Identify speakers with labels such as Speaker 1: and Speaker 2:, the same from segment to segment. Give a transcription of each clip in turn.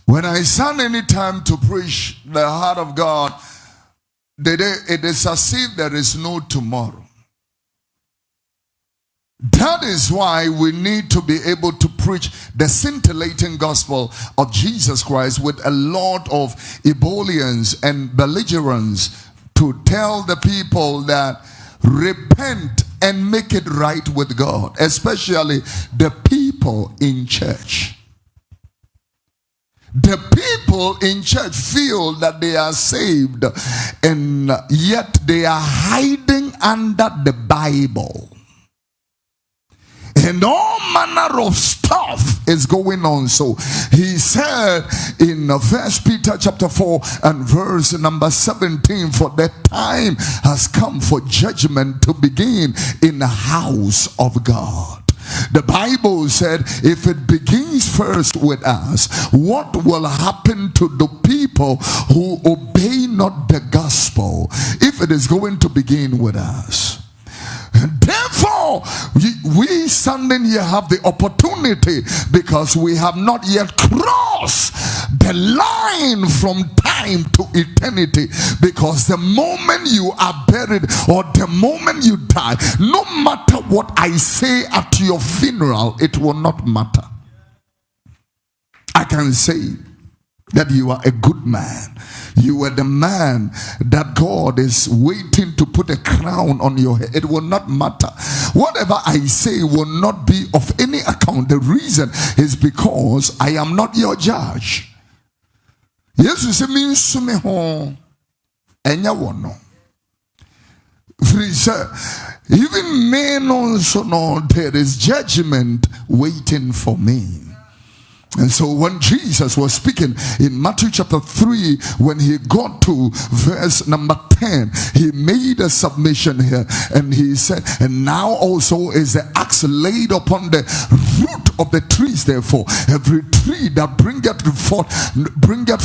Speaker 1: When I stand any time to preach the heart of God, it is as if there is no tomorrow. That is why we need to be able to preach the scintillating gospel of Jesus Christ with a lot of ebullience and belligerence to tell the people that repent and make it right with God, especially the people in church. The people in church feel that they are saved, and yet they are hiding under the Bible. And all manner of stuff is going on. So he said in 1 Peter chapter 4 and verse number 17, for the time has come for judgment to begin in the house of God. The Bible said if it begins first with us, what will happen to the people who obey not the gospel if it is going to begin with us? And therefore, we standing here have the opportunity, because we have not yet crossed the line from time to eternity. Because the moment you are buried or the moment you die, no matter what I say at your funeral, it will not matter. I can say that you are a good man. You are the man that God is waiting to put a crown on your head. It will not matter. Whatever I say will not be of any account. The reason is because I am not your judge. Jesus means me home. Even men also know there is judgment waiting for me. And so when Jesus was speaking in Matthew chapter 3, when he got to verse number 10, he made a submission here, and he said, and now also is the axe laid upon the root of the trees. Therefore every tree that bringeth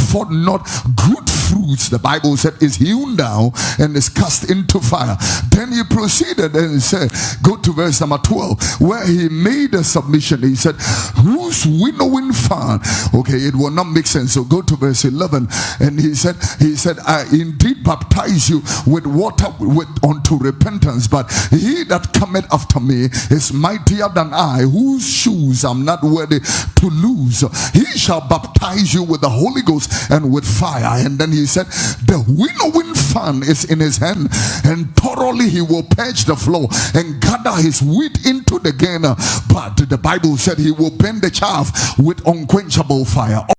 Speaker 1: forth not good fruits, the Bible said, is hewn down and is cast into fire. Then he proceeded and he said, go to verse number 12, where he made a submission. He said, whose winnowing fan? Okay, it will not make sense. So go to verse 11, and he said, I indeed baptize you with water unto repentance, but he that cometh after me is mightier than I, whose shoes I'm not worthy to loose. He shall baptize you with the Holy Ghost and with fire. And then he said, the winnowing fan is in his hand, and thoroughly he will purge the floor and gather his wheat into the garner. But the Bible said he will burn the chaff with unquenchable fire.